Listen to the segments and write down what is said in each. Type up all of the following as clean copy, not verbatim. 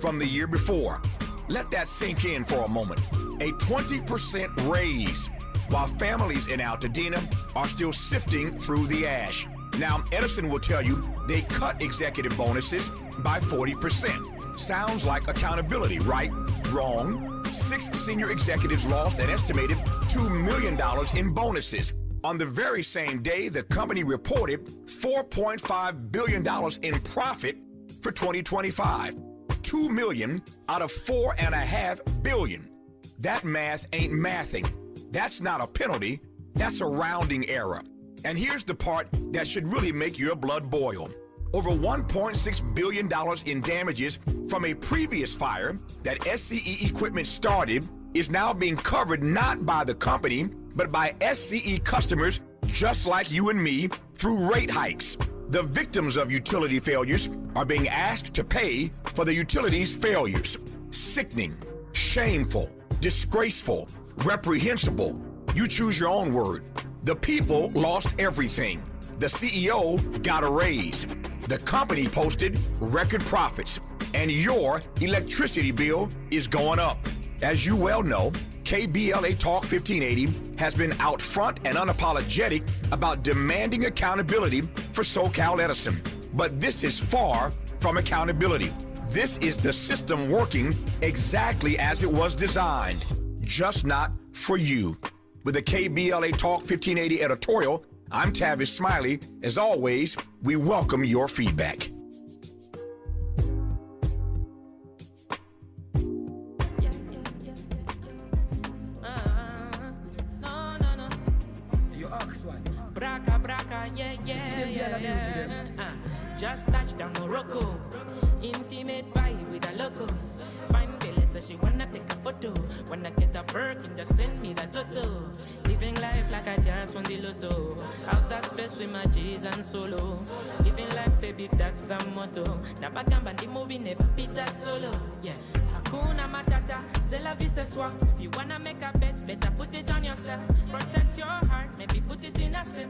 from the year before. Let that sink in for a moment. A 20% raise, while families in Altadena are still sifting through the ash. Now, Edison will tell you they cut executive bonuses by 40%. Sounds like accountability, right? Wrong. 6 senior executives lost an estimated $2 million in bonuses. On the very same day, the company reported $4.5 billion in profit for 2025. $2 million out of $4.5 billion. That math ain't mathing. That's not a penalty. That's a rounding error. And here's the part that should really make your blood boil. Over $1.6 billion in damages from a previous fire that SCE equipment started is now being covered not by the company, but by SCE customers just like you and me through rate hikes. The victims of utility failures are being asked to pay for the utility's failures. Sickening, shameful, disgraceful, reprehensible. You choose your own word. The people lost everything. The CEO got a raise. The company posted record profits, and your electricity bill is going up. As you well know, KBLA Talk 1580 has been out front and unapologetic about demanding accountability for SoCal Edison. But this is far from accountability. This is the system working exactly as it was designed, just not for you. With the KBLA Talk 1580 editorial, I'm Tavis Smiley. As always, we welcome your feedback. Just touched down Morocco. Intimate vibe with the locals. Fine Billy, so she wanna take a photo. Wanna get a Birkin, just send me the toto. Living life like I just won the lotto. Outer space with my G's and solo. Living life, baby, that's the motto. Nabagamba the movie never Peter solo. Yeah. Hakuna Matata, c'est la vie ce soir. If you wanna make a bet, better put it on yourself. Protect your heart, maybe put it in a safe.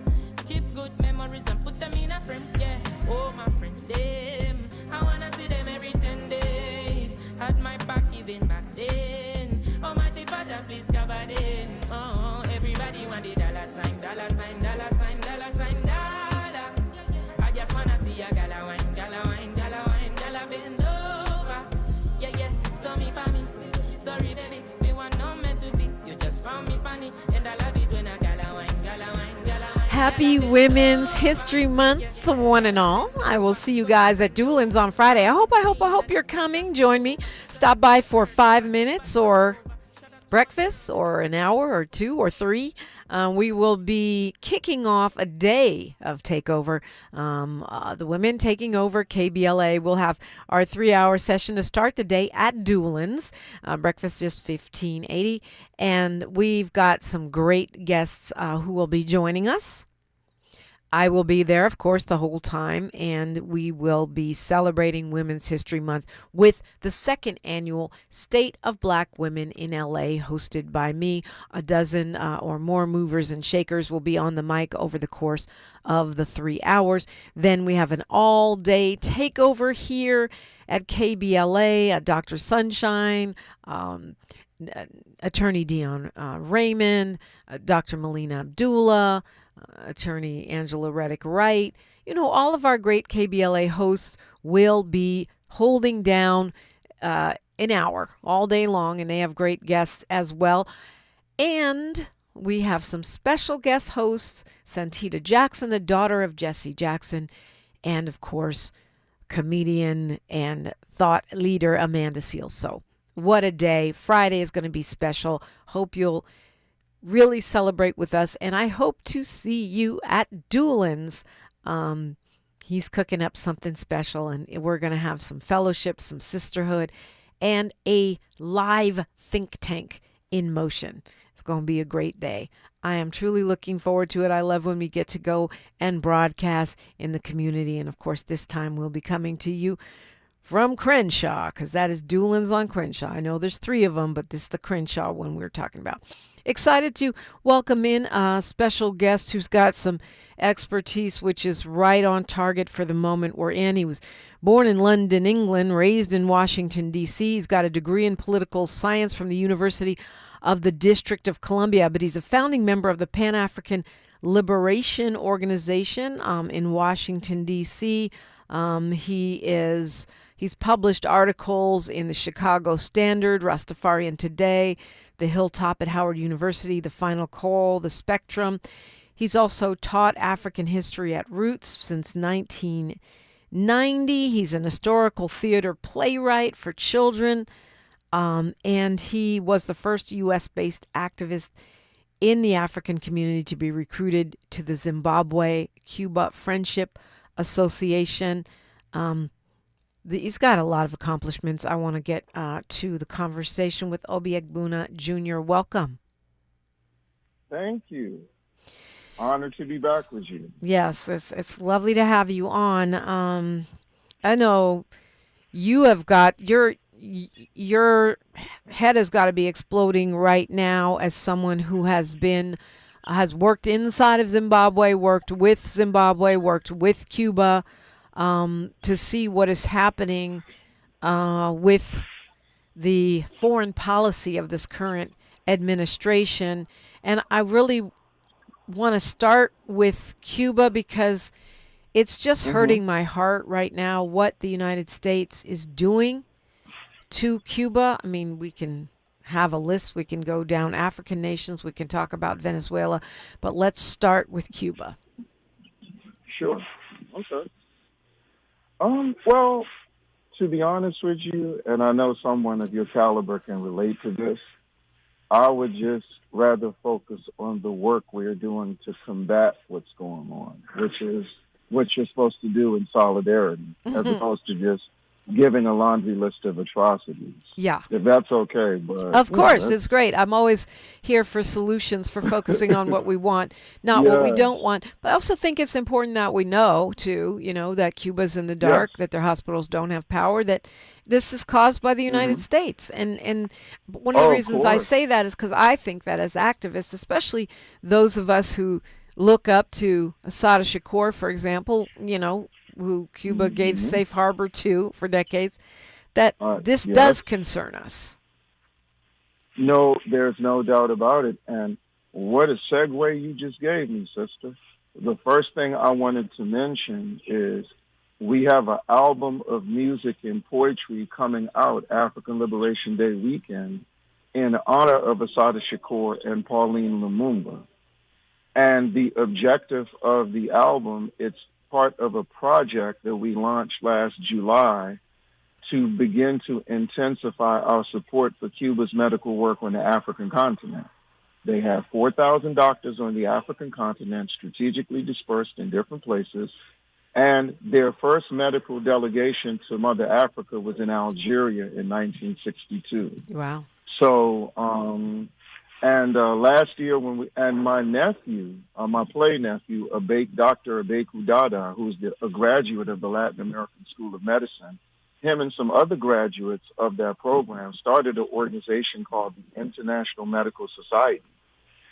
Keep good memories and put them in a frame, yeah. Oh, my friends, them, I wanna see them every 10 days. Had my back even back then. Almighty Father, please cover them. Oh, everybody want the dollar sign, dollar sign, dollar sign, dollar sign, dollar. I just wanna see a gala wine, gala wine, gala wine, gala bend over. Yeah, yeah, so me for me. Sorry, baby, we were not meant to be. You just found me funny, and I love it when I gala wine, gala wine, gala wine. Happy Women's History Month, one and all. I will see you guys at Doolin's on Friday. I hope you're coming. Join me. Stop by for 5 minutes or breakfast or an hour or 2 or 3. We will be kicking off a day of takeover. The women taking over KBLA. We'll have our 3-hour session to start the day at Doolin's. Breakfast is $15.80. And we've got some great guests who will be joining us. I will be there, of course, the whole time, and we will be celebrating Women's History Month with the 2nd annual State of Black Women in LA, hosted by me. A dozen or more movers and shakers will be on the mic over the course of the 3 hours. Then we have an all-day takeover here at KBLA, Dr. Sunshine, Attorney Dion Raymond, Dr. Melina Abdullah, Attorney Angela Reddick Wright. You know, all of our great KBLA hosts will be holding down an hour all day long, and they have great guests as well. And we have some special guest hosts, Santita Jackson, the daughter of Jesse Jackson, and of course, comedian and thought leader Amanda Seales. So what a day. Friday is going to be special. Hope you'll really celebrate with us, and I hope to see you at Doolin's. He's cooking up something special, and we're going to have some fellowship, some sisterhood, and a live think tank in motion. It's going to be a great day. I am truly looking forward to it. I love when we get to go and broadcast in the community, and of course this time we'll be coming to you from Crenshaw, because that is Doolin's on Crenshaw. I know there's 3 of them, but this is the Crenshaw one we're talking about. Excited to welcome in a special guest who's got some expertise, which is right on target for the moment we're in. He was born in London, England, raised in Washington, D.C. He's got a degree in political science from the University of the District of Columbia, but he's a founding member of the Pan-African Liberation Organization in Washington, D.C. He's published articles in the Chicago Standard, Rastafarian Today, The Hilltop at Howard University, The Final Call, The Spectrum. He's also taught African history at Roots since 1990. He's an historical theater playwright for children, and he was the first U.S.-based activist in the African community to be recruited to the Zimbabwe-Cuba Friendship Association. He's got a lot of accomplishments. I want to get to the conversation with Obi Egbuna Jr. Welcome. Thank you. Honored to be back with you. Yes, it's lovely to have you on. I know you have got your head has got to be exploding right now as someone who has worked inside of Zimbabwe, worked with Cuba. To see what is happening with the foreign policy of this current administration. And I really want to start with Cuba because it's just hurting my heart right now what the United States is doing to Cuba. I mean, we can have a list. We can go down African nations. We can talk about Venezuela. But let's start with Cuba. Sure. Okay. Well, to be honest with you, and I know someone of your caliber can relate to this, I would just rather focus on the work we're doing to combat what's going on, which is what you're supposed to do in solidarity, as opposed to just giving a laundry list of atrocities. Yeah. If that's okay. But of course, it's great. I'm always here for solutions, for focusing on what we want, not what we don't want. But I also think it's important that we know, too, that Cuba's in the dark, that their hospitals don't have power, that this is caused by the United States. And one of the reasons I say that is because I think that as activists, especially those of us who look up to Assata Shakur, for example, who Cuba gave safe harbor to for decades, that this does concern us. No, there's no doubt about it. And what a segue you just gave me, sister. The first thing I wanted to mention is we have an album of music and poetry coming out African Liberation Day weekend in honor of Assata Shakur and Pauline Lumumba. And the objective of the album, it's part of a project that we launched last July to begin to intensify our support for Cuba's medical work on the African continent. They have 4,000 doctors on the African continent strategically dispersed in different places, and their first medical delegation to Mother Africa was in Algeria in 1962. Wow. So, last year my nephew, my play nephew, Dr. Abeku Dada, who's a graduate of the Latin American School of Medicine, him and some other graduates of that program started an organization called the International Medical Society.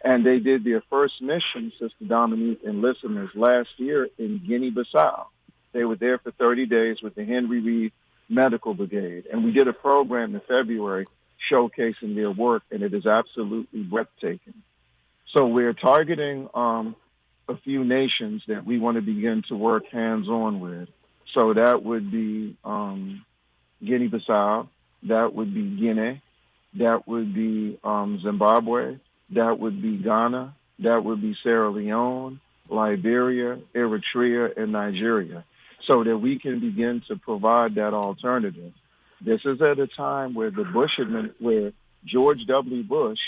And they did their first mission, Sister Dominique and listeners, last year in Guinea-Bissau. They were there for 30 days with the Henry Reed Medical Brigade. And we did a program in February showcasing their work, and it is absolutely breathtaking. So we're targeting a few nations that we want to begin to work hands-on with. So that would be Guinea-Bissau, that would be Guinea, that would be Zimbabwe, that would be Ghana, that would be Sierra Leone, Liberia, Eritrea, and Nigeria, so that we can begin to provide that alternative. This is at a time where where George W. Bush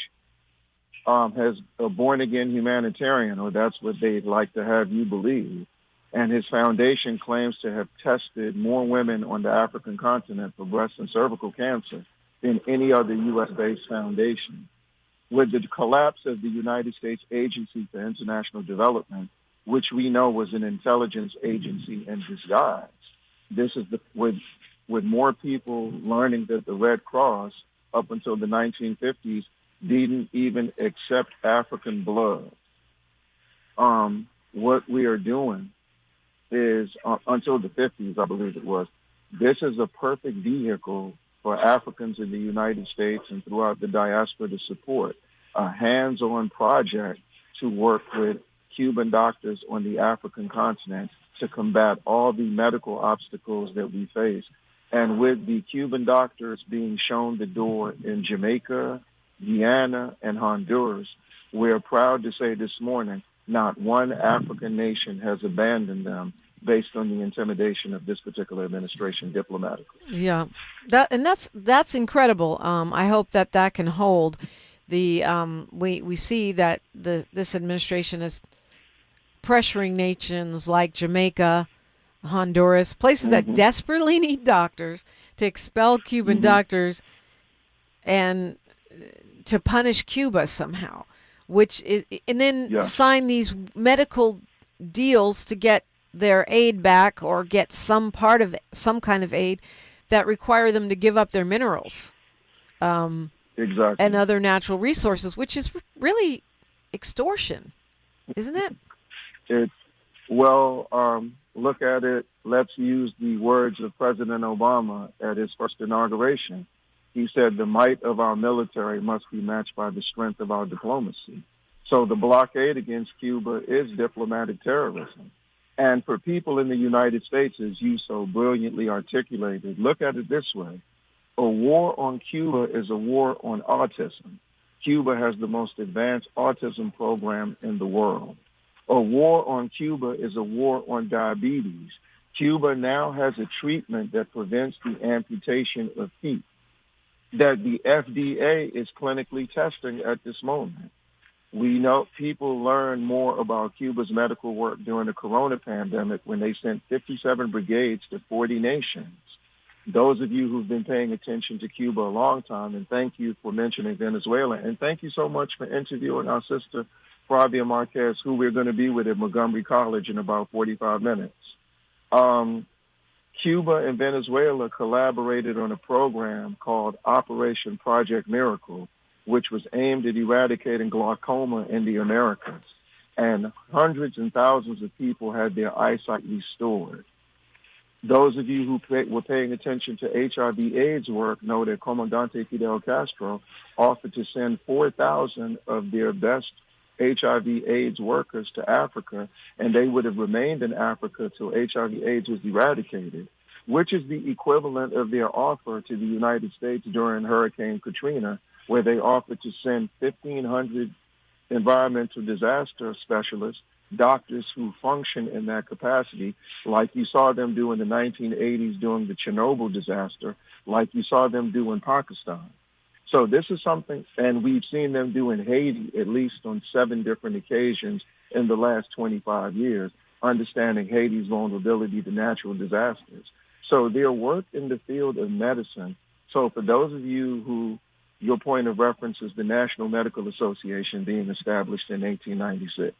has a born-again humanitarian, or that's what they'd like to have you believe. And his foundation claims to have tested more women on the African continent for breast and cervical cancer than any other U.S.-based foundation. With the collapse of the United States Agency for International Development, which we know was an intelligence agency in disguise, this is with with more people learning that the Red Cross, up until the 1950s, didn't even accept African blood. What we are doing is, until the 50s, I believe it was, this is a perfect vehicle for Africans in the United States and throughout the diaspora to support a hands-on project to work with Cuban doctors on the African continent to combat all the medical obstacles that we face. And with the Cuban doctors being shown the door in Jamaica, Guyana, and Honduras, we're proud to say this morning, not one African nation has abandoned them based on the intimidation of this particular administration diplomatically. Yeah, that's incredible. I hope that can hold. We see that this administration is pressuring nations like Jamaica, Honduras, places that desperately need doctors, to expel Cuban doctors and to punish Cuba somehow, and then sign these medical deals to get their aid back or get some kind of aid that require them to give up their minerals and other natural resources, which is really extortion, isn't it? Look at it. Let's use the words of President Obama at his first inauguration. He said, the might of our military must be matched by the strength of our diplomacy. So the blockade against Cuba is diplomatic terrorism. And for people in the United States, as you so brilliantly articulated, look at it this way. A war on Cuba is a war on autism. Cuba has the most advanced autism program in the world. A war on Cuba is a war on diabetes. Cuba now has a treatment that prevents the amputation of feet that the FDA is clinically testing at this moment. We know people learn more about Cuba's medical work during the corona pandemic when they sent 57 brigades to 40 nations. Those of you who've been paying attention to Cuba a long time, and thank you for mentioning Venezuela, and thank you so much for interviewing our sister, Flavia Marquez, who we're going to be with at Montgomery College in about 45 minutes. Cuba and Venezuela collaborated on a program called Operation Project Miracle, which was aimed at eradicating glaucoma in the Americas. And hundreds and thousands of people had their eyesight restored. Those of you who were paying attention to HIV/AIDS work know that Comandante Fidel Castro offered to send 4,000 of their best HIV/AIDS workers to Africa, and they would have remained in Africa till HIV/AIDS was eradicated, which is the equivalent of their offer to the United States during Hurricane Katrina, where they offered to send 1,500 environmental disaster specialists, doctors who function in that capacity, like you saw them do in the 1980s during the Chernobyl disaster, like you saw them do in Pakistan. So this is something, and we've seen them do in Haiti at least on 7 different occasions in the last 25 years, understanding Haiti's vulnerability to natural disasters. So their work in the field of medicine. So for those of you who, your point of reference is the National Medical Association being established in 1896.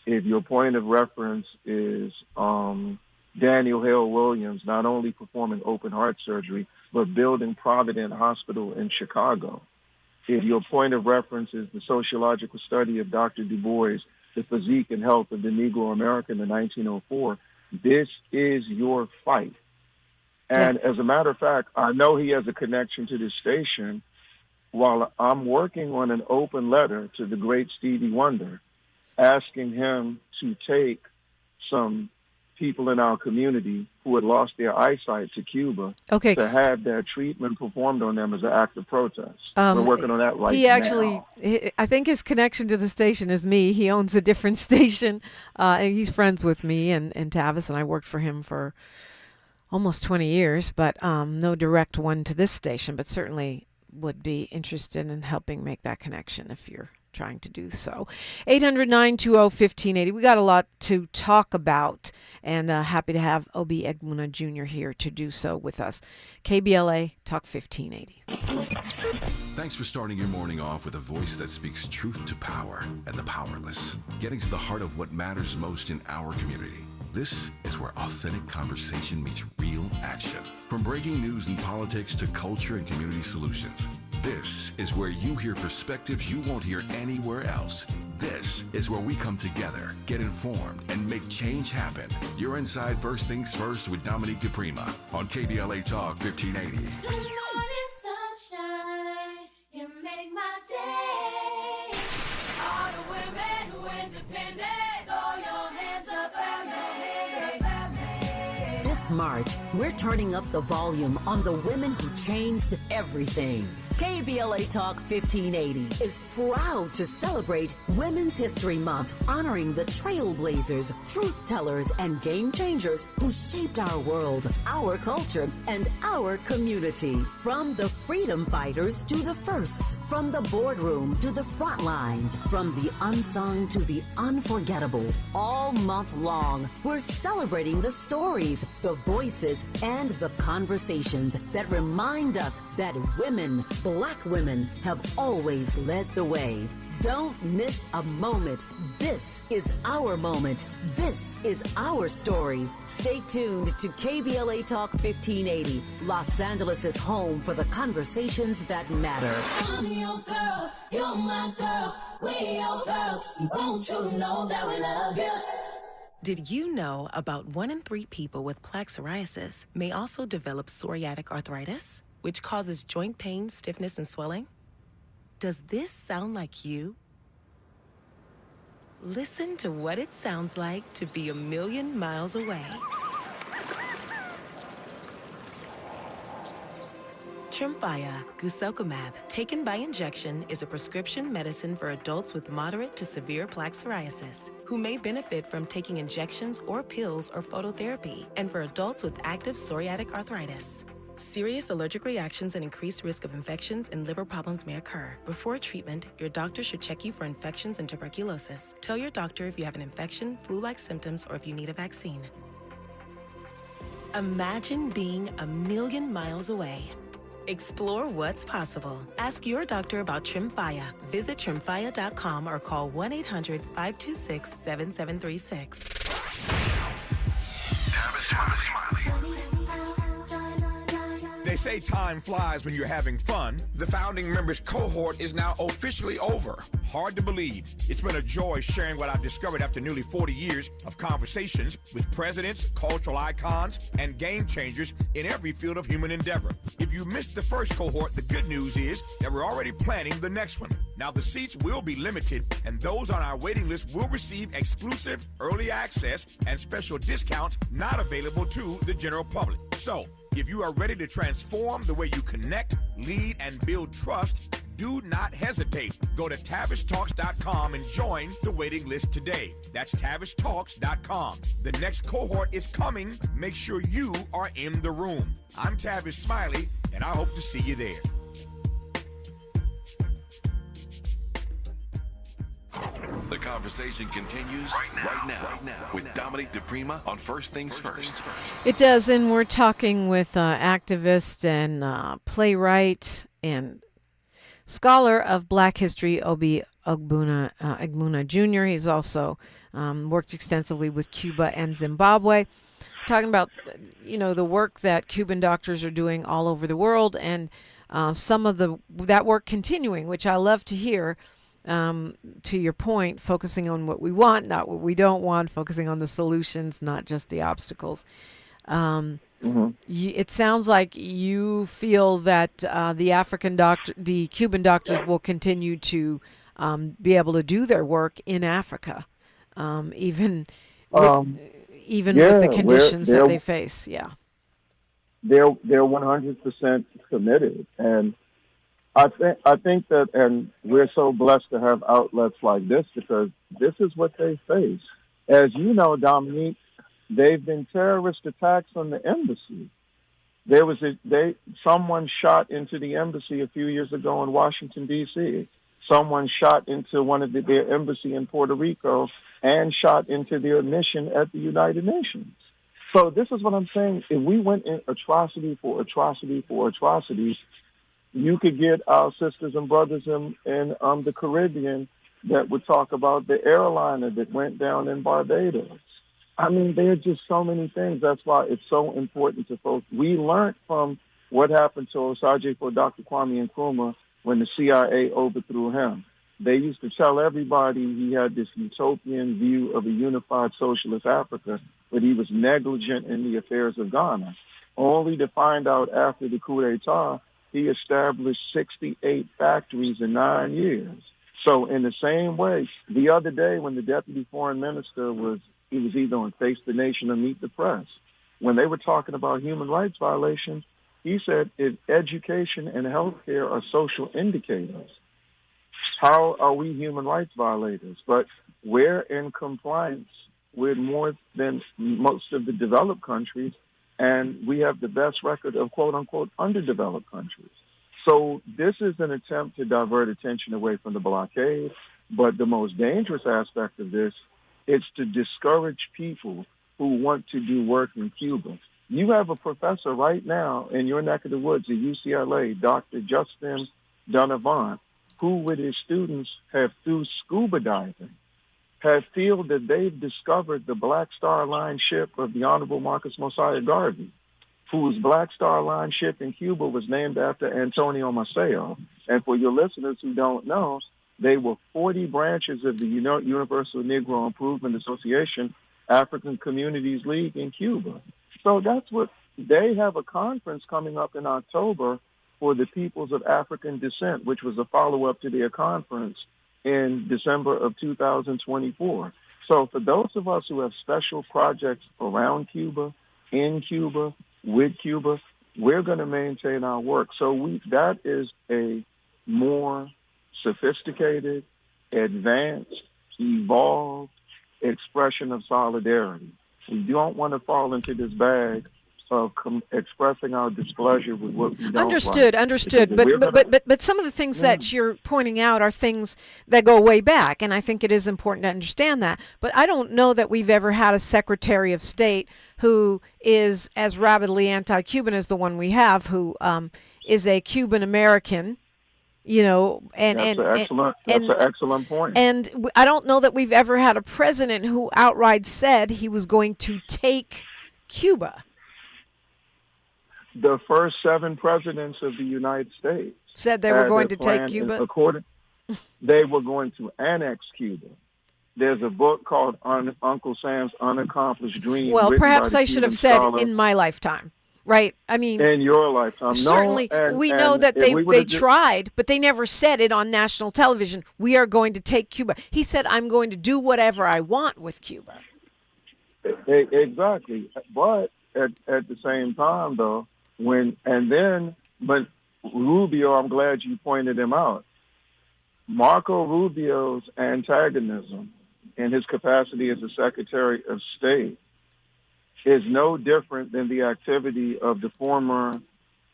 If your point of reference is Daniel Hale Williams not only performing open heart surgery, but building Provident Hospital in Chicago. If your point of reference is the sociological study of Dr. Du Bois, the physique and health of the Negro American in 1904, this is your fight. And as a matter of fact, I know he has a connection to this station. While I'm working on an open letter to the great Stevie Wonder, asking him to take some people in our community who had lost their eyesight to Cuba to have that treatment performed on them as an act of protest. We're working on that right now. I think his connection to the station is me. He owns a different station. And he's friends with me and Tavis, and I worked for him for almost 20 years, but no direct one to this station, but certainly would be interested in helping make that connection if you're trying to do so. 800-920-1580. We got a lot to talk about, and happy to have Obi Egbuna Jr. here to do so with us. KBLA Talk 1580. Thanks for starting your morning off with a voice that speaks truth to power and the powerless, getting to the heart of what matters most in our community. This is where authentic conversation meets real action. From breaking news and politics to culture and community solutions. This is where you hear perspectives you won't hear anywhere else. This is where we come together, get informed, and make change happen. You're inside First Things First with Dominique DePrima on KBLA Talk 1580. Good morning, sunshine. You make my day. All the women who independent, throw your hands up at me. This March, we're turning up the volume on the women who changed everything. KBLA Talk 1580 is proud to celebrate Women's History Month, honoring the trailblazers, truth tellers, and game changers who shaped our world, our culture, and our community. From the freedom fighters to the firsts, from the boardroom to the front lines, from the unsung to the unforgettable. All month long, we're celebrating the stories, the voices, and the conversations that remind us that women, Black women, have always led the way. Don't miss a moment. This is our moment. This is our story. Stay tuned to KBLA Talk 1580, Los Angeles' home for the conversations that matter. I'm your girl, you're my girl, we're your girls. Won't you know that we love you? Did you know about 1 in 3 people with plaque psoriasis may also develop psoriatic arthritis, which causes joint pain, stiffness, and swelling? Does this sound like you? Listen to what it sounds like to be a million miles away. Tremfya guselkumab, taken by injection, is a prescription medicine for adults with moderate to severe plaque psoriasis who may benefit from taking injections or pills or phototherapy, and for adults with active psoriatic arthritis. Serious allergic reactions and increased risk of infections and liver problems may occur. Before treatment, your doctor should check you for infections and tuberculosis. Tell your doctor if you have an infection, flu-like symptoms, or if you need a vaccine. Imagine being a million miles away. Explore what's possible. Ask your doctor about Tremfya. Visit tremfya.com or call 1-800-526-7736. They say time flies when you're having fun. The founding members cohort is now officially over. Hard to believe. It's been a joy sharing what I've discovered after nearly 40 years of conversations with presidents, cultural icons, and game changers in every field of human endeavor. If you missed the first cohort, the good news is that we're already planning the next one. Now, the seats will be limited, and those on our waiting list will receive exclusive early access and special discounts not available to the general public. So, if you are ready to transform the way you connect, lead, and build trust, do not hesitate. Go to TavishTalks.com and join the waiting list today. That's TavishTalks.com. The next cohort is coming. Make sure you are in the room. I'm Tavish Smiley, and I hope to see you there. The conversation continues right now with Dominique DePrima on First Things First. It does, and we're talking with activist and playwright and scholar of Black history, Obi Egbuna Jr. He's also worked extensively with Cuba and Zimbabwe. Talking about, the work that Cuban doctors are doing all over the world, and some of that work continuing, which I love to hear. To your point, focusing on what we want, not what we don't want, focusing on the solutions, not just the obstacles. It sounds like you feel that the Cuban doctors will continue to be able to do their work in Africa, even with the conditions that they face. Yeah, they're 100% committed, and I think that, and we're so blessed to have outlets like this because this is what they face. As you know, Dominique, they've been terrorist attacks on the embassy. Someone shot into the embassy a few years ago in Washington, D.C. Someone shot into their embassy in Puerto Rico and shot into their mission at the United Nations. So this is what I'm saying. If we went in atrocity for atrocity for atrocities, you could get our sisters and brothers in the Caribbean that would talk about the airliner that went down in Barbados. I mean, there are just so many things. That's why it's so important to folks. We learned from what happened to Osagyefo Dr. Kwame Nkrumah when the CIA overthrew him. They used to tell everybody he had this utopian view of a unified socialist Africa, but he was negligent in the affairs of Ghana, only to find out after the coup d'etat, he established 68 factories in 9 years. So in the same way, the other day when the deputy foreign minister he was either on Face the Nation or Meet the Press, when they were talking about human rights violations, he said if education and healthcare are social indicators, how are we human rights violators? But we're in compliance with more than most of the developed countries, and we have the best record of quote-unquote underdeveloped countries. So this is an attempt to divert attention away from the blockade, but the most dangerous aspect of this is to discourage people who want to do work in Cuba. You have a professor right now in your neck of the woods at UCLA, Dr. Justin Donovan, who with his students have, through scuba diving, have feel that they've discovered the Black Star Line ship of the Honorable Marcus Mosiah Garvey, whose Black Star Line ship in Cuba was named after Antonio Maceo. And for your listeners who don't know, they were 40 branches of the Universal Negro Improvement Association, African Communities League in Cuba. So that's what they have, a conference coming up in October for the peoples of African descent, which was a follow-up to their conference in December of 2024. So for those of us who have special projects around Cuba, in Cuba, with Cuba, we're going to maintain our work. So that is a more sophisticated, advanced, evolved expression of solidarity. We don't want to fall into this bag of expressing our displeasure with what we don't Understood. But some of the things that you're pointing out are things that go way back, and I think it is important to understand that. But I don't know that we've ever had a Secretary of State who is as rabidly anti-Cuban as the one we have, who is a Cuban American. That's an excellent point. And I don't know that we've ever had a president who outright said he was going to take Cuba. The first 7 presidents of the United States said they were going to take Cuba. They were going to annex Cuba. There's a book called Uncle Sam's Unaccomplished Dream. Well, perhaps I should have said in my lifetime. Right. I mean, in your lifetime. Certainly, we know that they tried, but they never said it on national television. We are going to take Cuba. He said, I'm going to do whatever I want with Cuba. Exactly. But at the same time, though, but Rubio, I'm glad you pointed him out. Marco Rubio's antagonism in his capacity as a Secretary of State is no different than the activity of the former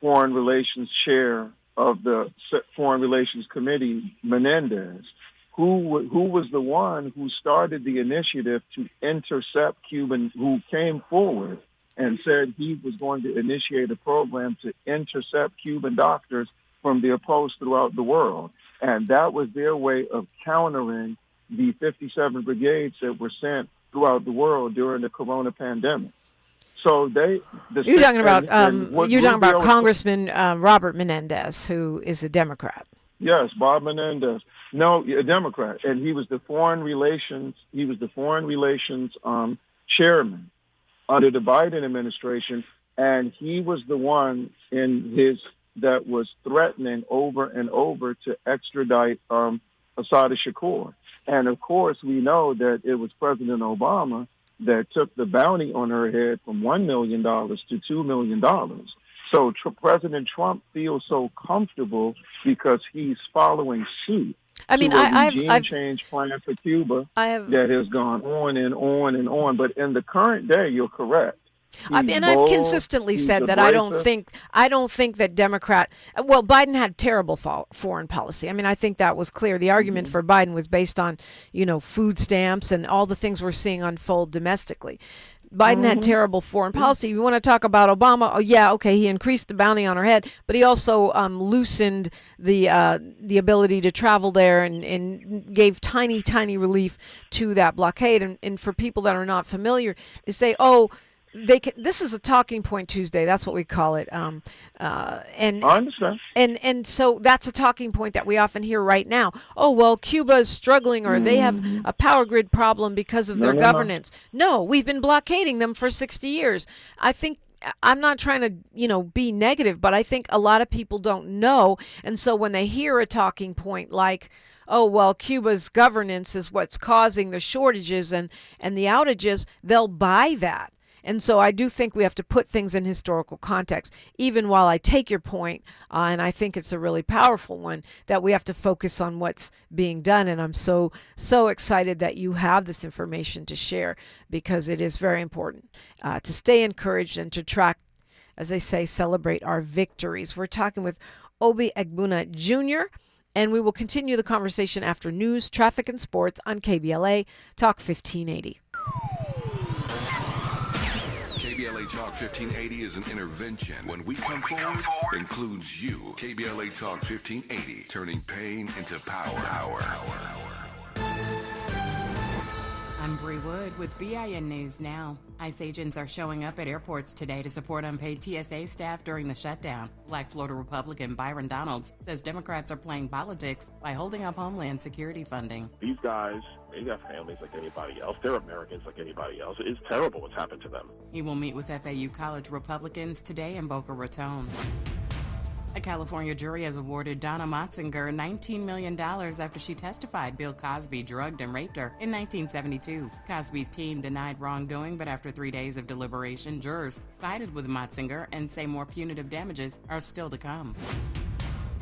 Foreign Relations Chair of the Foreign Relations Committee, Menendez, who was the one who started the initiative to intercept Cuban, who came forward and said he was going to initiate a program to intercept Cuban doctors from their posts throughout the world. And that was their way of countering the 57 brigades that were sent throughout the world during the corona pandemic. So you're talking about Congressman Robert Menendez, who is a Democrat. Yes, Bob Menendez. No, a Democrat, and he was the foreign relations chairman under the Biden administration, and he was the one that was threatening over and over to extradite Assata Shakur. And of course, we know that it was President Obama that took the bounty on her head from $1 million to $2 million. So President Trump feels so comfortable because he's following suit. I mean, I've change plan for Cuba that has gone on and on and on. But in the current day, you're correct. I've consistently said that I don't think that Biden had terrible foreign policy. I mean, I think that was clear. The argument for Biden was based on, food stamps and all the things we're seeing unfold domestically. Biden had terrible foreign policy. You want to talk about Obama? Oh, yeah, okay, he increased the bounty on her head, but he also loosened the ability to travel there and gave tiny relief to that blockade. And for people that are not familiar, they say, oh, this is a talking point Tuesday. That's what we call it. And I understand. And so that's a talking point that we often hear right now. Oh, well, Cuba is struggling, or they have a power grid problem because of their governance. No, we've been blockading them for 60 years. I think I'm not trying to, be negative, but I think a lot of people don't know. And so when they hear a talking point like, oh, well, Cuba's governance is what's causing the shortages and the outages, they'll buy that. And so I do think we have to put things in historical context, even while I take your point, and I think it's a really powerful one, that we have to focus on what's being done. And I'm so excited that you have this information to share, because it is very important to stay encouraged and to track, as I say, celebrate our victories. We're talking with Obi Egbuna Jr., and we will continue the conversation after news, traffic, and sports on KBLA Talk 1580. KBLA Talk 1580 is an intervention. When we come forward, includes you. KBLA Talk 1580, turning pain into power. I'm Bree Wood with BIN News Now. ICE agents are showing up at airports today to support unpaid TSA staff during the shutdown. Black Florida Republican Byron Donalds says Democrats are playing politics by holding up Homeland Security funding. These guys, they got families like anybody else. They're Americans like anybody else. It's terrible what's happened to them. He will meet with FAU College Republicans today in Boca Raton. A California jury has awarded Donna Motzinger $19 million after she testified Bill Cosby drugged and raped her in 1972. Cosby's team denied wrongdoing, but after 3 days of deliberation, jurors sided with Motzinger and say more punitive damages are still to come.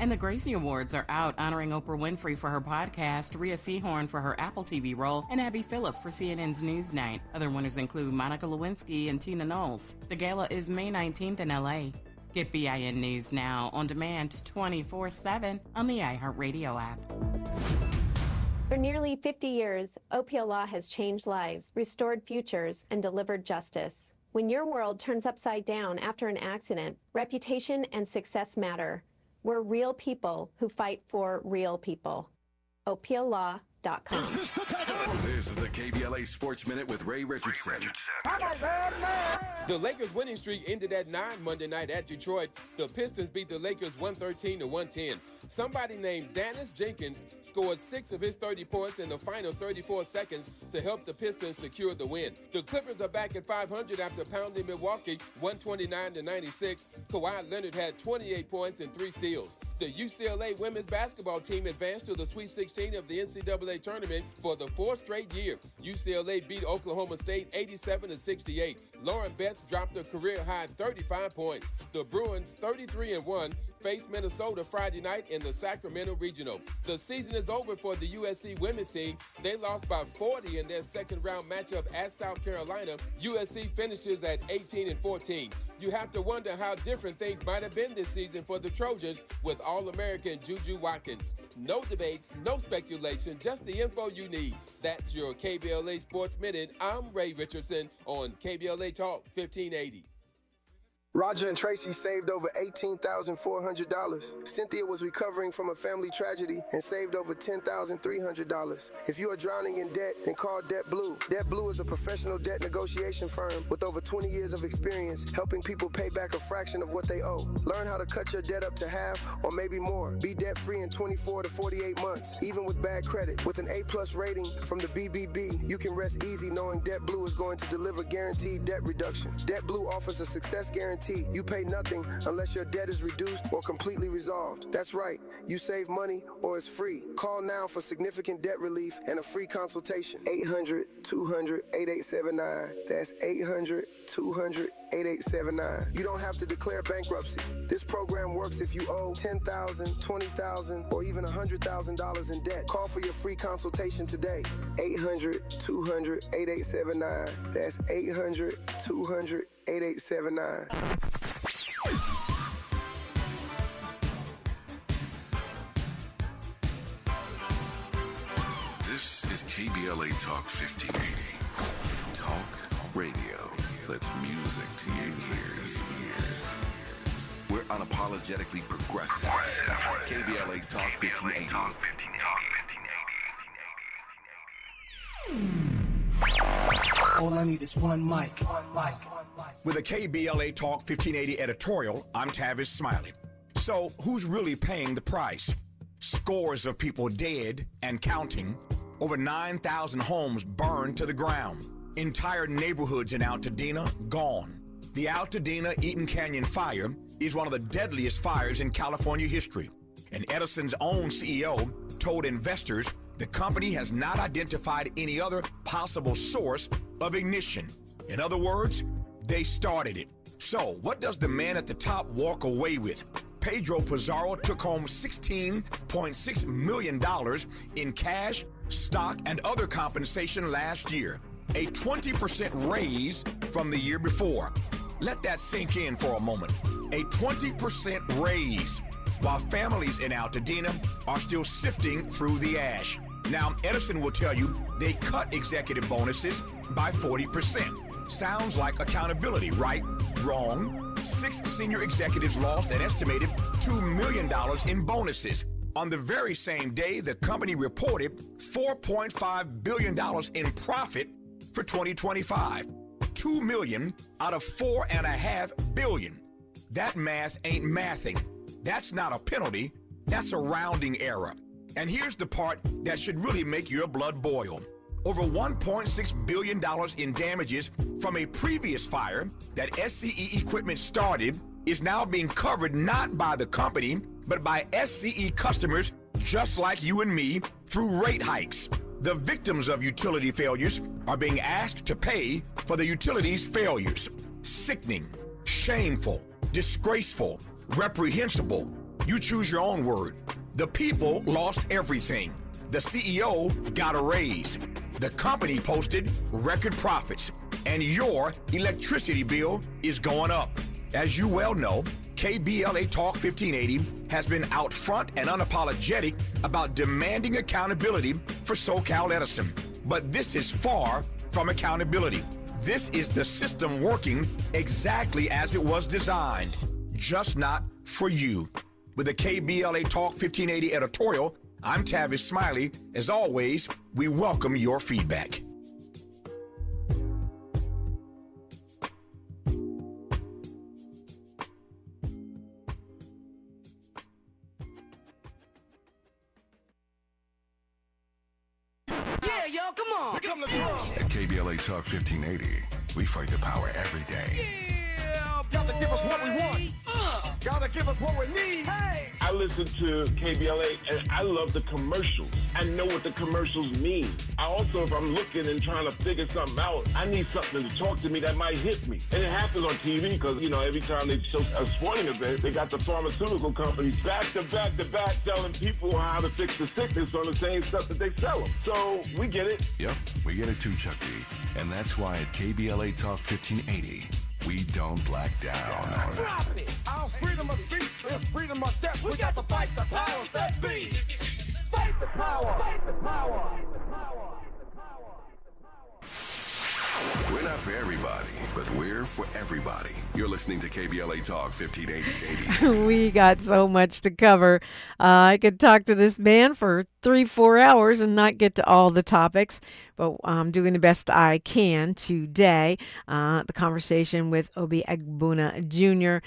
And the Gracie Awards are out, honoring Oprah Winfrey for her podcast, Rhea Seehorn for her Apple TV role, and Abby Phillip for CNN's Newsnight. Other winners include Monica Lewinsky and Tina Knowles. The gala is May 19th in LA. Get BIN News Now on demand 24/7 on the iHeartRadio app. For nearly 50 years, OPL Law has changed lives, restored futures, and delivered justice. When your world turns upside down after an accident, reputation and success matter. We're real people who fight for real people. OPLLaw.com. This is the KBLA Sports Minute with Ray Richardson. The Lakers' winning streak ended at 9 Monday night at Detroit. The Pistons beat the Lakers 113-110. Somebody named Dennis Jenkins scored 6 of his 30 points in the final 34 seconds to help the Pistons secure the win. The Clippers are back at 500 after pounding Milwaukee 129-96. Kawhi Leonard had 28 points and 3 steals. The UCLA women's basketball team advanced to the Sweet 16 of the NCAA tournament for the 4th straight year. UCLA beat Oklahoma State 87-68. Lauren Betts dropped a career-high 35 points. The Bruins, 33-1, faced Minnesota Friday night in the Sacramento Regional. The season is over for the USC women's team. They lost by 40 in their second-round matchup at South Carolina. USC finishes at 18-14. You have to wonder how different things might have been this season for the Trojans with All-American Juju Watkins. No debates, no speculation, just the info you need. That's your KBLA Sports Minute. I'm Ray Richardson on KBLA Talk 1580. Roger and Tracy saved over $18,400. Cynthia was recovering from a family tragedy and saved over $10,300. If you are drowning in debt, then call Debt Blue. Debt Blue is a professional debt negotiation firm with over 20 years of experience helping people pay back a fraction of what they owe. Learn how to cut your debt up to half or maybe more. Be debt-free in 24 to 48 months, even with bad credit. With an A+ rating from the BBB, you can rest easy knowing Debt Blue is going to deliver guaranteed debt reduction. Debt Blue offers a success guarantee. You pay nothing unless your debt is reduced or completely resolved. That's right. You save money or it's free. Call now for significant debt relief and a free consultation. 800-200-8879. That's 800-200-8879. You don't have to declare bankruptcy. This program works if you owe $10,000, $20,000, or even $100,000 in debt. Call for your free consultation today. 800-200-8879. That's 800-200-8879. This is KBLA Talk 1580. Talk Radio. that's music to your ears. We're unapologetically progressive. KBLA Talk 1580. All I need is one mic. With a KBLA Talk 1580 editorial, I'm Tavis Smiley. So, who's really paying the price? Scores of people dead and counting. Over 9,000 homes burned to the ground. Entire neighborhoods in Altadena gone. The Altadena Eaton Canyon fire is one of the deadliest fires in California history. And Edison's own CEO told investors the company has not identified any other possible source of ignition. In other words, they started it. So, what does the man at the top walk away with? Pedro Pizarro took home $16.6 million in cash, stock, and other compensation last year, a 20% raise from the year before. Let that sink in for a moment. A 20% raise, while families in Altadena are still sifting through the ash. Now, Edison will tell you they cut executive bonuses by 40%. Sounds like accountability, right? Wrong. 6 senior executives lost an estimated $2 million in bonuses. On the very same day, the company reported $4.5 billion in profit for 2025. $2 million out of $4.5 billion. That math ain't mathing. That's not a penalty. That's a rounding error. And here's the part that should really make your blood boil. Over $1.6 billion in damages from a previous fire that SCE equipment started is now being covered not by the company, but by SCE customers just like you and me through rate hikes. The victims of utility failures are being asked to pay for the utilities' failures. Sickening, shameful, disgraceful, reprehensible. You choose your own word. The people lost everything. The CEO got a raise. The company posted record profits, and your electricity bill is going up. As you well know, KBLA Talk 1580 has been out front and unapologetic about demanding accountability for SoCal Edison. But this is far from accountability. This is the system working exactly as it was designed, just not for you. With the KBLA Talk 1580 editorial, I'm Tavis Smiley. As always, we welcome your feedback. Yeah, y'all, come on. Pick up the drum. At KBLA Talk 1580, we fight the power every day. Yeah, gotta give us what we want. Gotta give us what we need. Hey. I listen to KBLA and I love the commercials. I know what the commercials mean. I also, if I'm looking and trying to figure something out, I need something to talk to me that might hit me. And it happens on TV because, you know, every time they show a sporting event, they got the pharmaceutical companies back to back telling people how to fix the sickness on the same stuff that they sell them. So we get it. Yep, we get it too, Chuck D. And that's why at KBLA Talk 1580, we don't black down. Drop it. Our freedom of speech is freedom of death. We got to fight the powers that be. Fight the power. Fight the power. We're not for everybody, but we're for everybody. You're listening to KBLA Talk 1580. We got so much to cover. I could talk to this man for 3-4 hours and not get to all the topics, but I'm doing the best I can today. The conversation with Obi Egbuna Jr.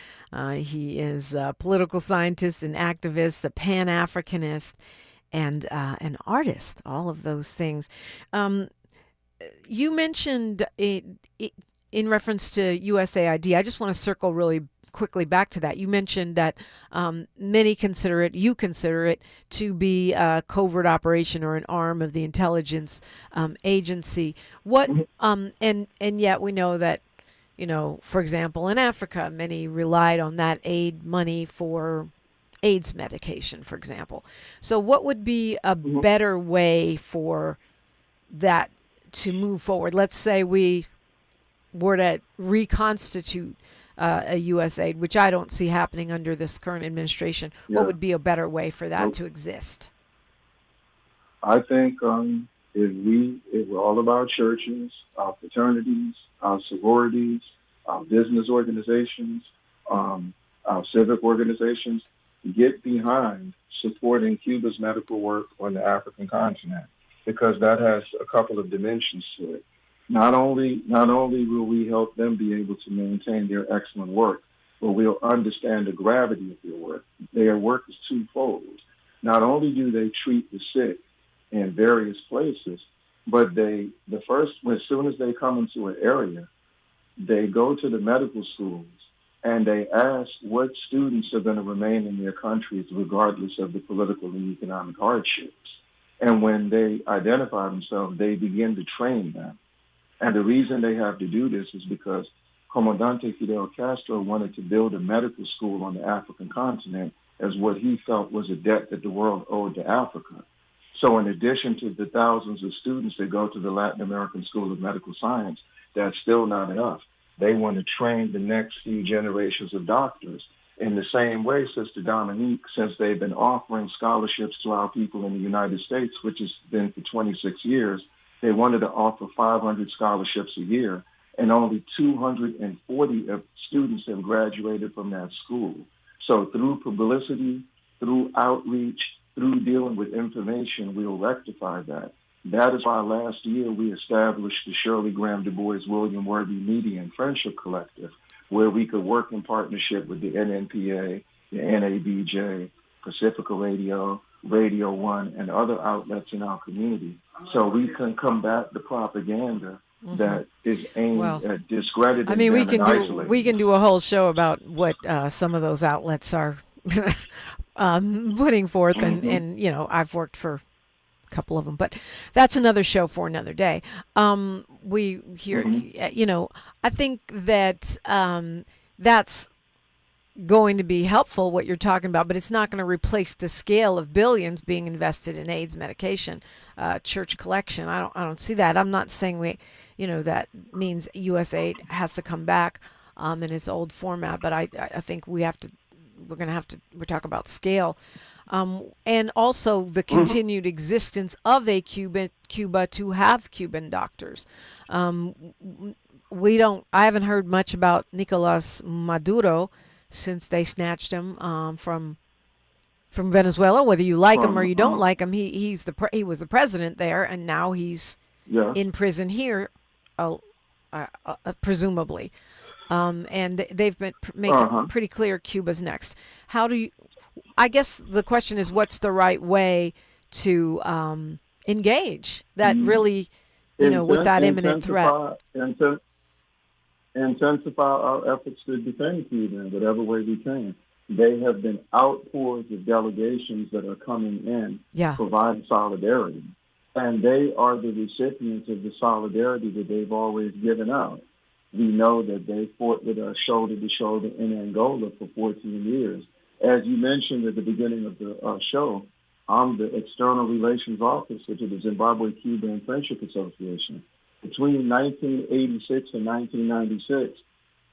He is a political scientist, an activist, a Pan-Africanist, and an artist, all of those things. You mentioned it in reference to USAID. I just want to circle really quickly back to that. You mentioned that you consider it to be a covert operation or an arm of the intelligence agency. What and yet we know that, you know, for example, in Africa, many relied on that aid money for AIDS medication, for example. So what would be a better way for that to move forward? Let's say we were to reconstitute a USAID, which I don't see happening under this current administration. Yeah. What would be a better way for that to exist? I think we're all about churches, our fraternities, our sororities, our business organizations, our civic organizations, get behind supporting Cuba's medical work on the African continent, because that has a couple of dimensions to it. Not only will we help them be able to maintain their excellent work, but we'll understand the gravity of their work. Their work is twofold. Not only do they treat the sick in various places, but as soon as they come into an area, they go to the medical schools and they ask what students are going to remain in their countries regardless of the political and economic hardships. And when they identify themselves, they begin to train them. And the reason they have to do this is because Comandante Fidel Castro wanted to build a medical school on the African continent as what he felt was a debt that the world owed to Africa. So in addition to the thousands of students that go to the Latin American School of Medical Science, that's still not enough. They want to train the next few generations of doctors. In the same way, Sister Dominique, since they've been offering scholarships to our people in the United States, which has been for 26 years, they wanted to offer 500 scholarships a year, and only 240 of students have graduated from that school. So through publicity, through outreach, through dealing with information, we'll rectify that. That is why last year we established the Shirley Graham Du Bois William Worthy Media and Friendship Collective, where we could work in partnership with the NNPA, the NABJ, Pacifica Radio, Radio One, and other outlets in our community, so we can combat the propaganda that is aimed at discrediting. I mean, we can do a whole show about what some of those outlets are putting forth, and you know, I've worked for a couple of them, but that's another show for another day. We here, you know, I think that that's going to be helpful, what you're talking about, but it's not going to replace the scale of billions being invested in AIDS medication, church collection. I don't see that. I'm not saying that means USAID has to come back in its old format, but I think we're talking about scale. And also the continued existence of a Cuba to have Cuban doctors. I haven't heard much about Nicolas Maduro since they snatched him from Venezuela. Whether you like him or you don't like him, he was the president there, and now he's in prison here, presumably. And they've been making pretty clear Cuba's next. I guess the question is, what's the right way to engage that really, with that imminent threat? Intensify our efforts to defend Cuba in whatever way we can. They have been outpours of delegations that are coming in, providing solidarity. And they are the recipients of the solidarity that they've always given out. We know that they fought with us shoulder to shoulder in Angola for 14 years. As you mentioned at the beginning of the show, I'm the external relations officer to the Zimbabwe-Cuba Friendship Association. Between 1986 and 1996,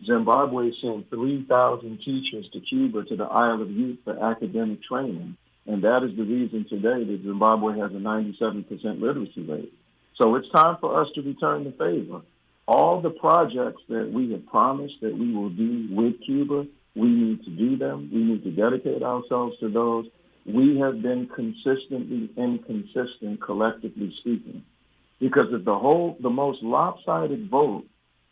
Zimbabwe sent 3,000 teachers to Cuba, to the Isle of Youth, for academic training. And that is the reason today that Zimbabwe has a 97% literacy rate. So it's time for us to return the favor. All the projects that we have promised that we will do with Cuba, we need to do them. We need to dedicate ourselves to those. We have been consistently inconsistent, collectively speaking. Because of the most lopsided vote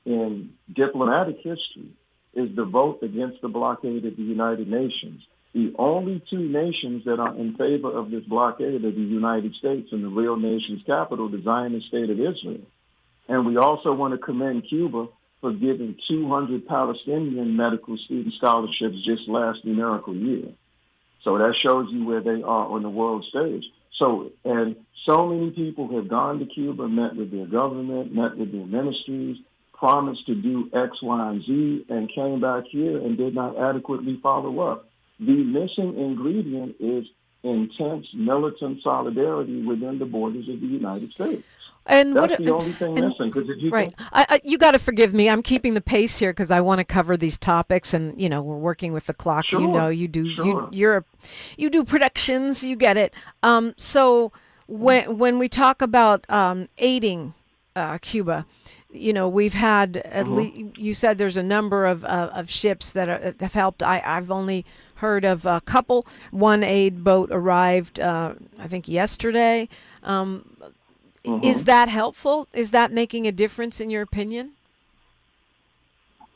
in diplomatic history is the vote against the blockade of the United Nations. The only two nations that are in favor of this blockade are the United States and the real nation's capital, the Zionist state of Israel. And we also want to commend Cuba for giving 200 Palestinian medical student scholarships just last numerical year. So that shows you where they are on the world stage. So many people have gone to Cuba, met with their government, met with their ministries, promised to do X, Y, and Z, and came back here and did not adequately follow up. The missing ingredient is intense militant solidarity within the borders of the United States. And that's the only thing missing. You got to forgive me. I'm keeping the pace here because I want to cover these topics, and we're working with the clock. Sure. You do. You do productions. You get it. So when we talk about aiding Cuba, we've had at least, you said there's a number of ships that have helped. I've only heard of a couple. One aid boat arrived, I think, yesterday. Is that helpful? Is that making a difference in your opinion?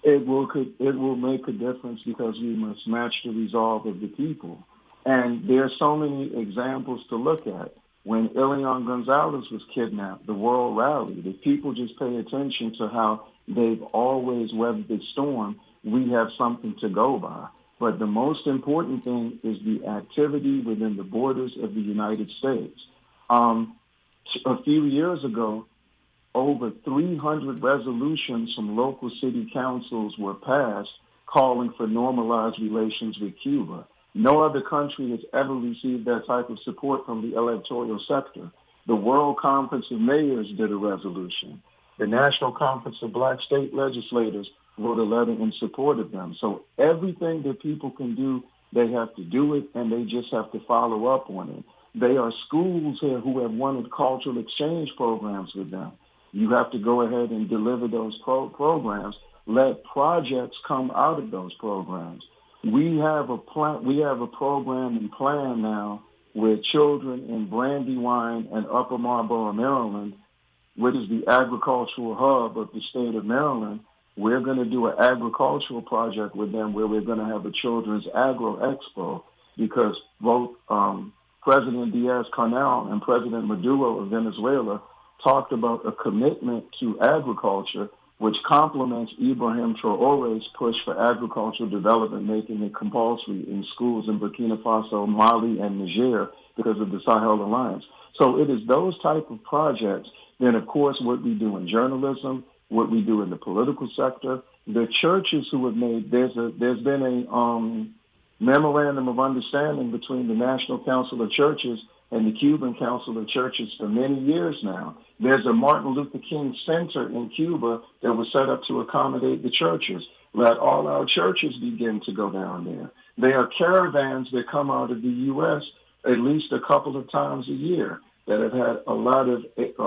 It will make a difference because we must match the resolve of the people. And there are so many examples to look at. When Elian Gonzalez was kidnapped, the world rallied. If people just pay attention to how they've always weathered the storm, we have something to go by. But the most important thing is the activity within the borders of the United States. A few years ago, over 300 resolutions from local city councils were passed calling for normalized relations with Cuba. No other country has ever received that type of support from the electoral sector. The World Conference of Mayors did a resolution. The National Conference of Black State Legislators wrote a letter in support of them. So everything that people can do, they have to do it, and they just have to follow up on it. They are schools here who have wanted cultural exchange programs with them. You have to go ahead and deliver those programs. Let projects come out of those programs. We have a program and plan now with children in Brandywine and Upper Marlboro, Maryland, which is the agricultural hub of the state of Maryland. We're going to do an agricultural project with them where we're going to have a children's agro expo because both President Diaz-Canel and President Maduro of Venezuela talked about a commitment to agriculture, which complements Ibrahim Traore's push for agricultural development, making it compulsory in schools in Burkina Faso, Mali, and Niger because of the Sahel Alliance. So it is those type of projects. Then, of course, what we do in journalism, what we do in the political sector, the churches who have made, there's been a memorandum of understanding between the National Council of Churches and the Cuban Council of Churches for many years now. There's a Martin Luther King Center in Cuba that was set up to accommodate the churches. Let all our churches begin to go down there. There are caravans that come out of the U.S. at least a couple of times a year that have had a lot of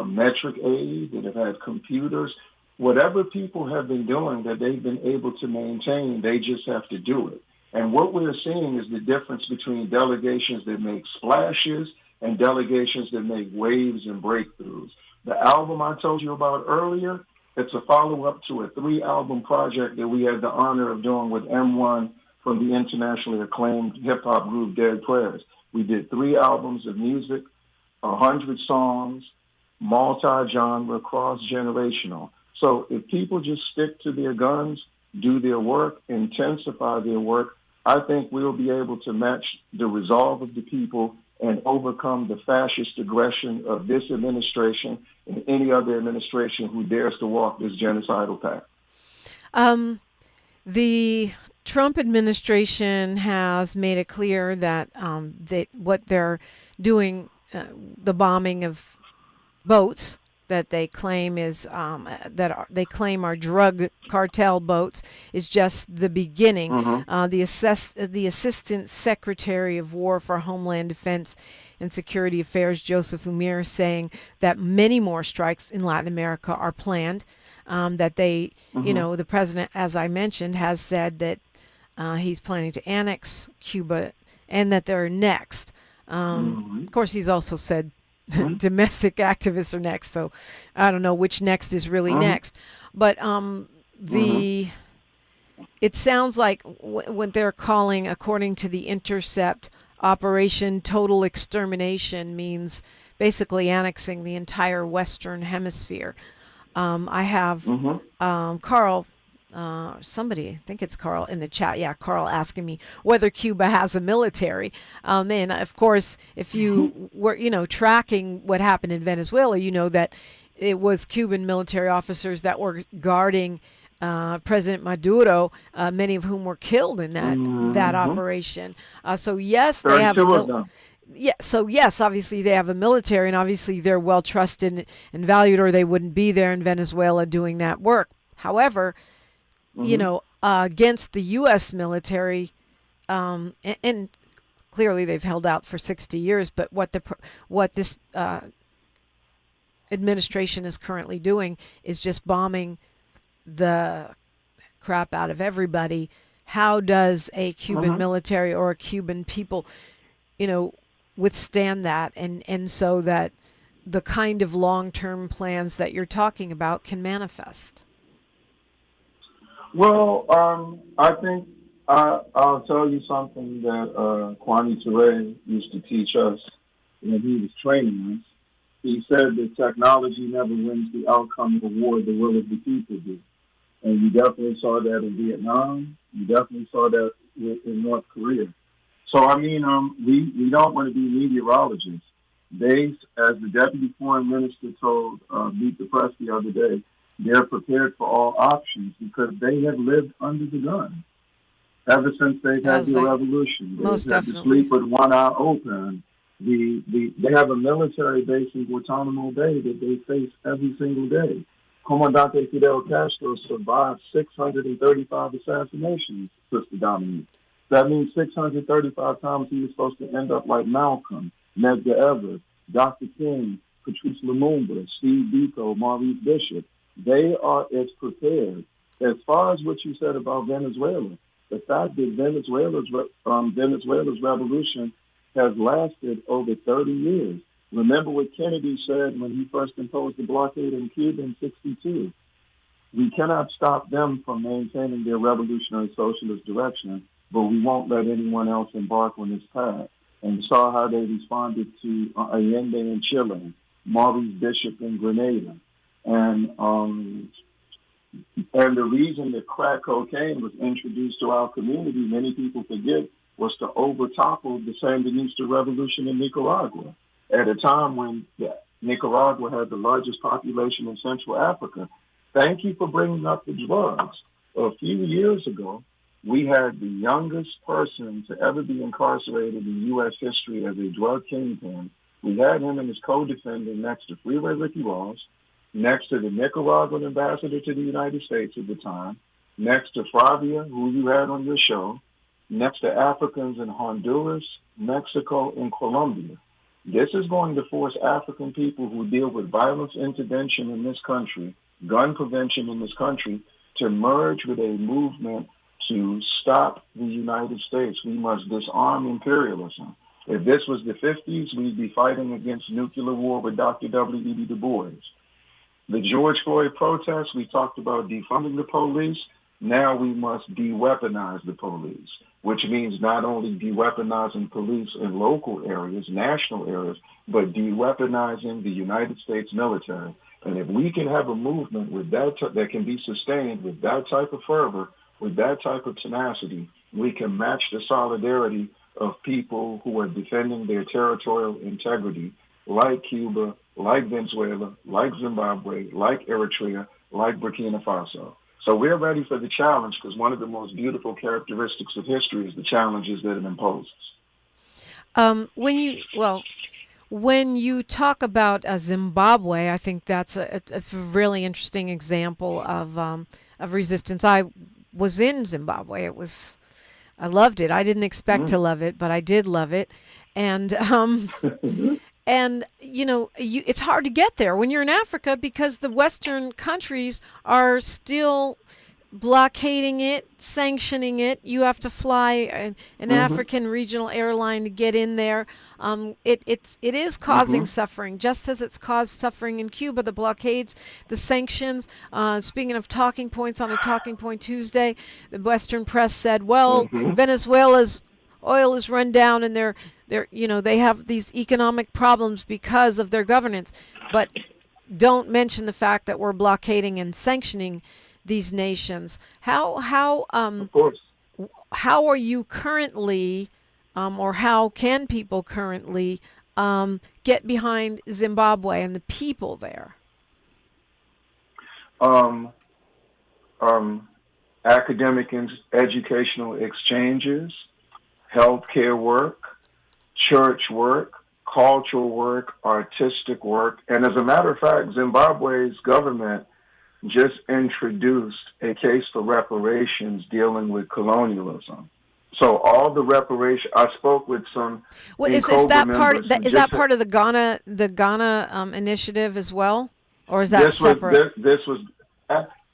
metric aid, that have had computers. Whatever people have been doing that they've been able to maintain, they just have to do it. And what we're seeing is the difference between delegations that make splashes and delegations that make waves and breakthroughs. The album I told you about earlier, it's a follow-up to a 3-album project that we had the honor of doing with M1 from the internationally acclaimed hip-hop group Dead Prayers. We did 3 albums of music, 100 songs, multi-genre, cross-generational. So if people just stick to their guns, do their work, intensify their work, I think we'll be able to match the resolve of the people and overcome the fascist aggression of this administration and any other administration who dares to walk this genocidal path. The Trump administration has made it clear that what they're doing, the bombing of boats that they claim they claim are drug cartel boats, is just the beginning. The Assistant Secretary of War for Homeland Defense and Security Affairs, Joseph Umir, saying that many more strikes in Latin America are planned. That they, the president, as I mentioned, has said that he's planning to annex Cuba and that they're next. Of course, he's also said domestic activists are next, so I don't know which next is really next. But it sounds like what they're calling, according to The Intercept, Operation Total Extermination means basically annexing the entire Western Hemisphere. I have Carl, somebody, I think it's Carl in the chat. Yeah, Carl asking me whether Cuba has a military. And of course, if you were, tracking what happened in Venezuela, you know that it was Cuban military officers that were guarding President Maduro, many of whom were killed in that operation. So yes, they have obviously they have a military, and obviously they're well trusted and valued, or they wouldn't be there in Venezuela doing that work. However, against the U.S. military, and clearly they've held out for 60 years, but what this administration is currently doing is just bombing the crap out of everybody. How does a Cuban military or a Cuban people, withstand that, and so that the kind of long-term plans that you're talking about can manifest? Well, I think I'll tell you something that Kwame Ture used to teach us when he was training us. He said that technology never wins the outcome of a war, the will of the people do. And you definitely saw that in Vietnam. You definitely saw that in North Korea. So, I mean, we don't want to be meteorologists. They, as the deputy foreign minister told Meet the Press the other day, they're prepared for all options because they have lived under the gun ever since they've had the revolution. They've had to sleep with one eye open. They have a military base in Guantanamo Bay that they face every single day. Comandante Fidel Castro survived 635 assassinations, Sister Dominique. That means 635 times he was supposed to end up like Malcolm, Medgar Evers, Dr. King, Patrice Lumumba, Steve Biko, Maurice Bishop. They are as prepared. As far as what you said about Venezuela, the fact that Venezuela's revolution has lasted over 30 years. Remember what Kennedy said when he first imposed the blockade in Cuba in '62. We cannot stop them from maintaining their revolutionary socialist direction, but we won't let anyone else embark on this path. And we saw how they responded to Allende in Chile, Maurice Bishop in Grenada. And the reason that crack cocaine was introduced to our community, many people forget, was to overtopple the Sandinista revolution in Nicaragua at a time when Nicaragua had the largest population in Central Africa. Thank you for bringing up the drugs. A few years ago, we had the youngest person to ever be incarcerated in U.S. history as a drug kingpin. We had him and his co-defendant next to Freeway Ricky Ross, next to the Nicaraguan ambassador to the United States at the time, next to Flavia, who you had on your show, next to Africans in Honduras, Mexico, and Colombia. This is going to force African people who deal with violence intervention in this country, gun prevention in this country, to merge with a movement to stop the United States. We must disarm imperialism. If this was the 50s, we'd be fighting against nuclear war with Dr. W.E.B. Du Bois. The George Floyd protests, we talked about defunding the police. Now we must de-weaponize the police, which means not only de-weaponizing police in local areas, national areas, but de-weaponizing the United States military. And if we can have a movement with that can be sustained with that type of fervor, with that type of tenacity, we can match the solidarity of people who are defending their territorial integrity, like Cuba, like Venezuela, like Zimbabwe, like Eritrea, like Burkina Faso. So we're ready for the challenge because one of the most beautiful characteristics of history is the challenges that it imposes. When you talk about Zimbabwe, I think that's a really interesting example of resistance. I was in Zimbabwe. I loved it. I didn't expect to love it, but I did love it. And and it's hard to get there when you're in Africa because the Western countries are still blockading it, sanctioning it. You have to fly an African regional airline to get in there. It is causing suffering, just as it's caused suffering in Cuba. The blockades, the sanctions. Speaking of talking points, on a Talking Point Tuesday, the Western press said, "Well, Venezuela's oil is run down, and they have these economic problems because of their governance," but don't mention the fact that we're blockading and sanctioning these nations. How are you currently, or how can people currently get behind Zimbabwe and the people there? Academic and educational exchanges, healthcare work, church work, cultural work, artistic work. And as a matter of fact, Zimbabwe's government just introduced a case for reparations dealing with colonialism. So all the reparation, I spoke with some. Well, is that part? Is that part of the Ghana initiative as well, or is that separate? This was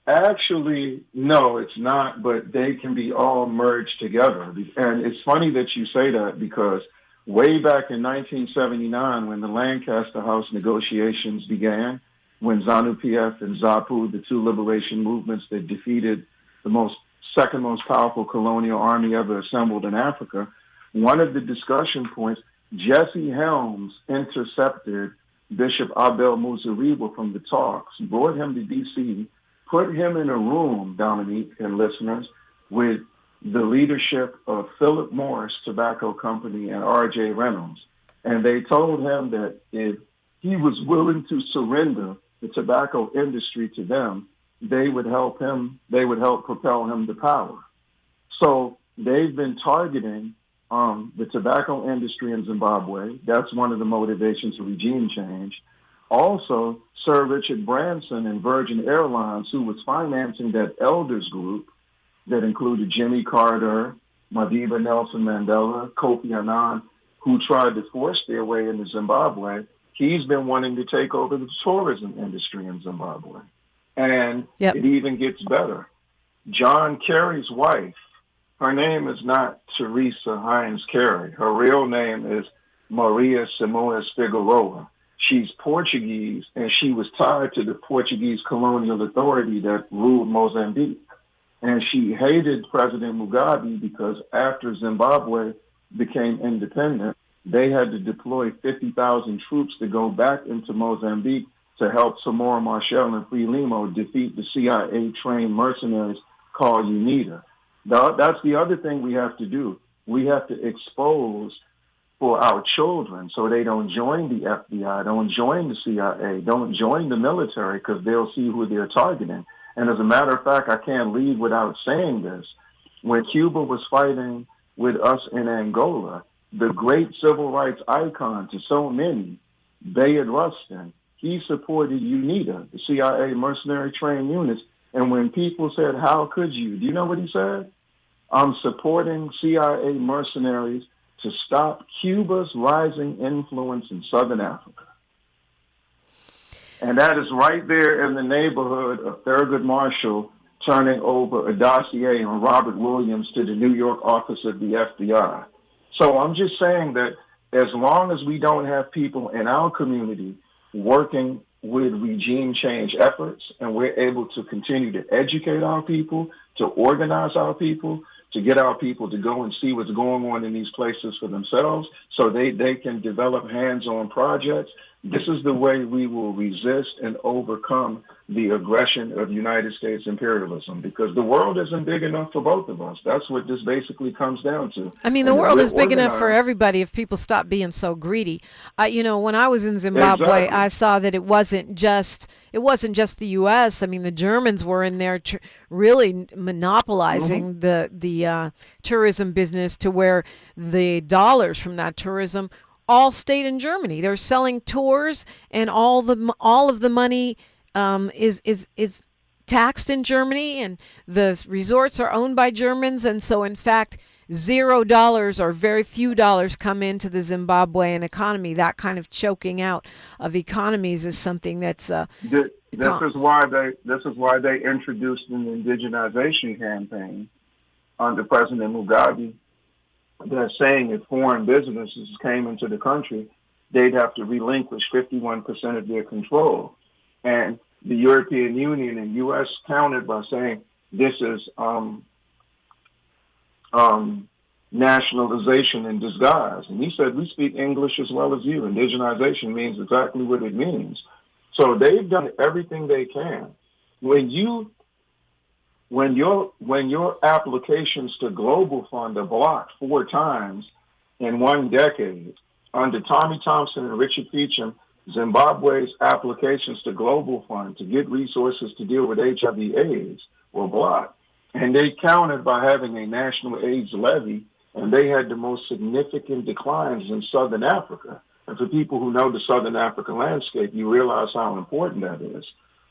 actually no, it's not. But they can be all merged together. And it's funny that you say that because way back in 1979, when the Lancaster House negotiations began, when ZANU-PF and ZAPU, the two liberation movements that defeated the second most powerful colonial army ever assembled in Africa, one of the discussion points, Jesse Helms intercepted Bishop Abel Muzariwa from the talks, brought him to D.C., put him in a room, Dominique and listeners, with the leadership of Philip Morris Tobacco Company and R.J. Reynolds. And they told him that if he was willing to surrender the tobacco industry to them, they would help propel him to power. So they've been targeting the tobacco industry in Zimbabwe. That's one of the motivations for regime change. Also, Sir Richard Branson and Virgin Airlines, who was financing that elders group that included Jimmy Carter, Madiba Nelson Mandela, Kofi Annan, who tried to force their way into Zimbabwe, he's been wanting to take over the tourism industry in Zimbabwe. And it even gets better. John Kerry's wife, her name is not Teresa Hines Kerry. Her real name is Maria Simoes Figueroa. She's Portuguese, and she was tied to the Portuguese colonial authority that ruled Mozambique. And she hated President Mugabe because after Zimbabwe became independent, they had to deploy 50,000 troops to go back into Mozambique to help Samora Machel and Frelimo defeat the CIA-trained mercenaries called UNITA. That's the other thing we have to do. We have to expose for our children so they don't join the FBI, don't join the CIA, don't join the military because they'll see who they're targeting. And as a matter of fact, I can't leave without saying this. When Cuba was fighting with us in Angola, the great civil rights icon to so many, Bayard Rustin, he supported UNITA, the CIA mercenary trained units. And when people said, how could you? Do you know what he said? I'm supporting CIA mercenaries to stop Cuba's rising influence in Southern Africa. And that is right there in the neighborhood of Thurgood Marshall turning over a dossier on Robert Williams to the New York office of the FBI. So I'm just saying that as long as we don't have people in our community working with regime change efforts and we're able to continue to educate our people, to organize our people, to get our people to go and see what's going on in these places for themselves so they can develop hands-on projects, this is the way we will resist and overcome the aggression of United States imperialism, because the world isn't big enough for both of us. That's what this basically comes down to. I mean, the world is big enough for everybody if people stop being so greedy. When I was in Zimbabwe, I saw that it wasn't just the U.S. I mean, the Germans were in there really monopolizing the tourism business to where the dollars from that tourism all stayed in Germany. They're selling tours, and all of the money is taxed in Germany, and the resorts are owned by Germans. And so, in fact, $0 or very few dollars come into the Zimbabwean economy. That kind of choking out of economies is something that's This is why they introduced an indigenization campaign under President Mugabe. They're saying if foreign businesses came into the country, they'd have to relinquish 51% of their control. And the European Union and U.S. countered by saying this is nationalization in disguise. And he said, we speak English as well as you. Indigenization means exactly what it means. So they've done everything they can. When your applications to Global Fund are blocked 4 times in 1 decade, under Tommy Thompson and Richard Feacham, Zimbabwe's applications to Global Fund to get resources to deal with HIV/AIDS were blocked. And they countered by having a national AIDS levy, and they had the most significant declines in Southern Africa. And for people who know the Southern Africa landscape, you realize how important that is.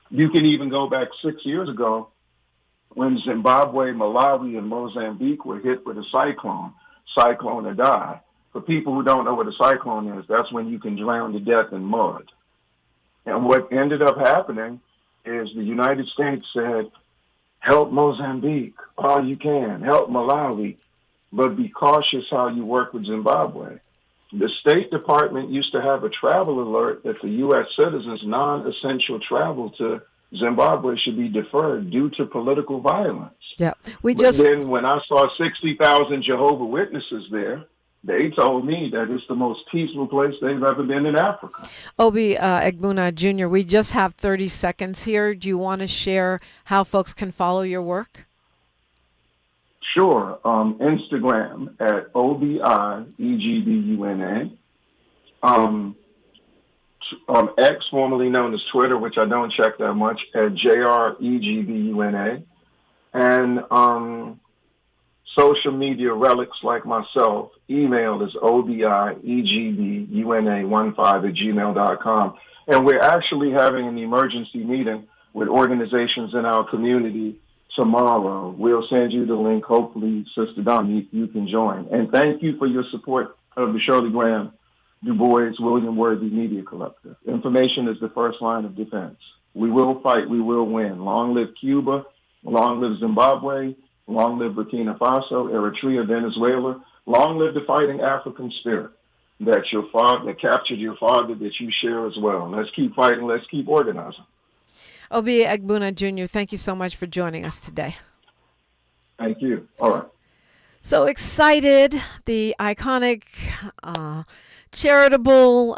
You can even go back 6 years ago when Zimbabwe, Malawi, and Mozambique were hit with a cyclone Idai. For people who don't know what a cyclone is, that's when you can drown to death in mud. And what ended up happening is the United States said, help Mozambique all you can, help Malawi, but be cautious how you work with Zimbabwe. The State Department used to have a travel alert that for U.S. citizens, non-essential travel to Zimbabwe should be deferred due to political violence. Yeah, then when I saw 60,000 Jehovah's Witnesses there, they told me that it's the most peaceful place they've ever been in Africa. Obi Egbuna Jr., we just have 30 seconds here. Do you want to share how folks can follow your work? Sure. Instagram at Obi Egbuna. X, formerly known as Twitter, which I don't check that much, at JREgbuna. And social media relics like myself, email is obiEgbuna15@gmail.com. And we're actually having an emergency meeting with organizations in our community tomorrow. We'll send you the link. Hopefully, Sister Dom, you can join. And thank you for your support of the Shirley Graham Du Bois William Worthy Media Collective. Information is the first line of defense. We will fight. We will win. Long live Cuba. Long live Zimbabwe. Long live Burkina Faso, Eritrea, Venezuela. Long live the fighting African spirit that your father, that captured your father, that you share as well. Let's keep fighting. Let's keep organizing. Obi Egbuna Jr., thank you so much for joining us today. Thank you. All right. So excited. The iconic charitable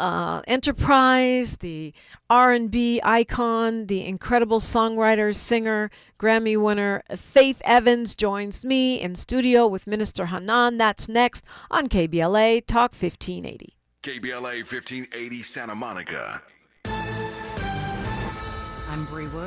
enterprise, the R&B icon, the incredible songwriter, singer, Grammy winner Faith Evans joins me in studio with Minister Hanan. That's next on KBLA Talk 1580. KBLA 1580 Santa Monica. I'm Bree Wood.